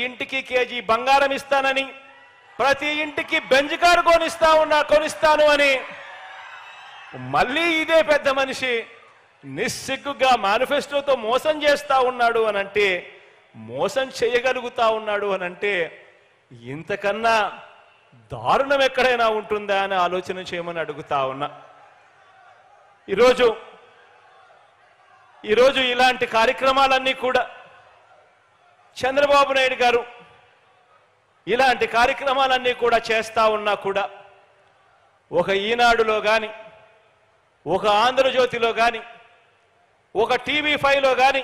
ఇంటికి కేజీ బంగారం ఇస్తానని, ప్రతి ఇంటికి బెంజ్ కారు కొనిస్తాను అని మళ్ళీ ఇదే పెద్ద మనిషి నిస్సిగ్గుగా మేనిఫెస్టోతో మోసం చేస్తా ఉన్నాడు అనంటే, మోసం చేయగలుగుతా ఉన్నాడు అనంటే ఇంతకన్నా దారుణం ఎక్కడైనా ఉంటుందా అని ఆలోచన చేయమని అడుగుతా ఉన్నా. ఈరోజు ఇలాంటి కార్యక్రమాలన్నీ కూడా చంద్రబాబు నాయుడు గారు ఇలాంటి కార్యక్రమాలన్నీ కూడా చేస్తా ఉన్నా కూడా ఒక ఈనాడులో కానీ, ఒక ఆంధ్రజ్యోతిలో కానీ, ఒక TV5లో కానీ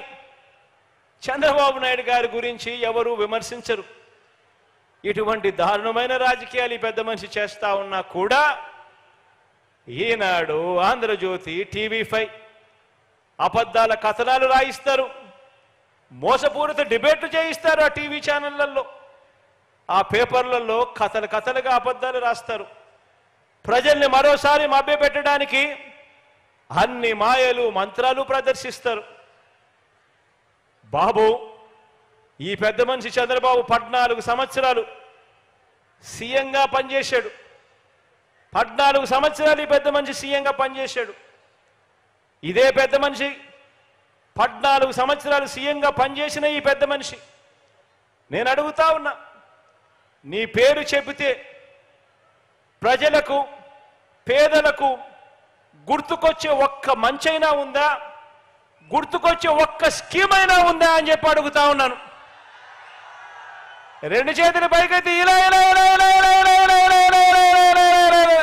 చంద్రబాబు నాయుడు గారి గురించి ఎవరు విమర్శించరు. ఇటువంటి దారుణమైన రాజకీయాలు ఈ పెద్ద మనిషి చేస్తా ఉన్నా కూడా ఈనాడు, ఆంధ్రజ్యోతి, TV5 అబద్ధాల కథనాలు రాయిస్తారు, మోసపూరిత డిబేట్లు చేయిస్తారు. ఆ టీవీ ఛానళ్లలో, ఆ పేపర్లలో కథలుగా అబద్ధాలు రాస్తారు. ప్రజల్ని మరోసారి మభ్యపెట్టడానికి అన్ని మాయలు మంత్రాలు ప్రదర్శిస్తారు. బాబు, ఈ పెద్ద మనిషి చంద్రబాబు 14 సంవత్సరాలు సీఎంగా పనిచేశాడు. 14 సంవత్సరాలు ఈ పెద్ద మనిషి సీఎంగా పనిచేశాడు. ఇదే పెద్ద మనిషి 14 సంవత్సరాలు సీఎంగా పనిచేసిన ఈ పెద్ద మనిషి, నేను అడుగుతా ఉన్నా, నీ పేరు చెబితే ప్రజలకు, పేదలకు గుర్తుకొచ్చే ఒక్క మంచైనా ఉందా, గుర్తుకొచ్చే ఒక్క స్కీమ్ అయినా ఉందా అని చెప్పి అడుగుతా ఉన్నాను. 2 చేతులు పైకెత్తి ఇలా ఇలా ఇలా ఇలా ఇలా ఇలా ఇలా ఇలా ఇలా ఇలా ఇలా.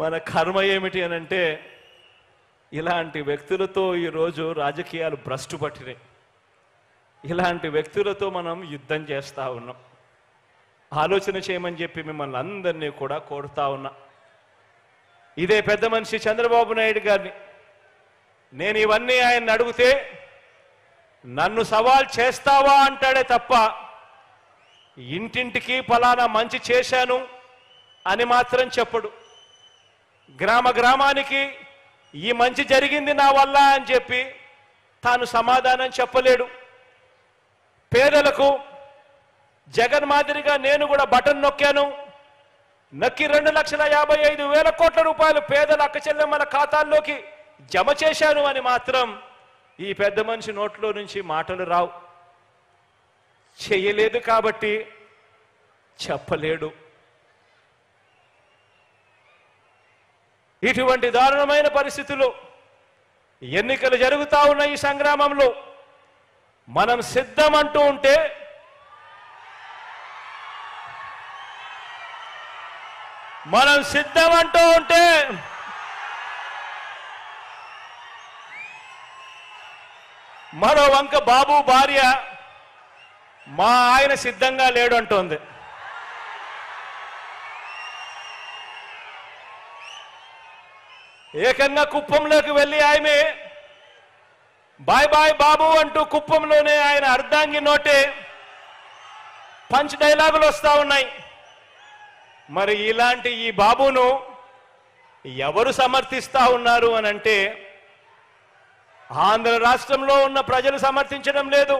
మన కర్మ ఏమిటి అనంటే, ఇలాంటి వ్యక్తులతో ఈరోజు రాజకీయాలు భ్రష్టు పట్టినాయి. ఇలాంటి వ్యక్తులతో మనం యుద్ధం చేస్తూ ఉన్నాం. ఆలోచన చేయమని చెప్పి మిమ్మల్ని అందరినీ కూడా కోరుతా ఉన్నా. ఇదే పెద్ద మనిషి చంద్రబాబు నాయుడు గారిని నేను ఇవన్నీ ఆయన్ని అడిగితే నన్ను సవాల్ చేస్తావా అంటాడే తప్ప ఇంటింటికి ఫలానా మంచి చేశాను అని మాత్రం చెప్పడు. గ్రామానికి ఈ మంచి జరిగింది నా వల్ల అని చెప్పి తాను సమాధానం చెప్పలేడు. పేదలకు జగన్ మాదిరిగా నేను కూడా బటన్ నొక్కాను, నొక్కి 2,55,000 కోట్ల రూపాయలు పేదల అక్క చెల్లెమ్మల ఖాతాల్లోకి జమ చేశాను అని మాత్రం ఈ పెద్ద మనిషి నోట్లో నుంచి మాటలు రావు. చేయలేదు కాబట్టి చెప్పలేడు. ఇటువంటి దారుణమైన పరిస్థితుల్లో ఎన్నికలు జరుగుతా ఉన్న ఈ సంగ్రామంలో మనం సిద్ధమంటూ ఉంటే మరో వంక బాబు భార్య మా ఆయన సిద్ధంగా లేడు అంటోంది. ఏకంగా కుప్పంలోకి వెళ్ళి ఆమె బాయ్ బాయ్ బాబు అంటూ కుప్పంలోనే ఆయన అర్ధాంగి నోటే పంచ్ డైలాగులు వస్తా ఉన్నాయి. మరి ఇలాంటి ఈ బాబును ఎవరు సమర్థిస్తా ఉన్నారు అనంటే ఆంధ్ర రాష్ట్రంలో ఉన్న ప్రజలు సమర్థించడం లేదు.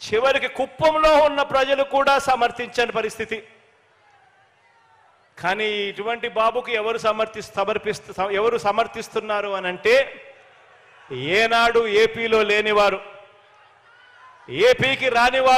చివరికి కుప్పంలో ఉన్న ప్రజలు కూడా సమర్థించని పరిస్థితి. కానీ ఇటువంటి బాబుకి ఎవరు సమర్థిస్తున్నారు అనంటే ఏనాడు ఏపీలో లేనివారు, ఏపీకి రానివారు.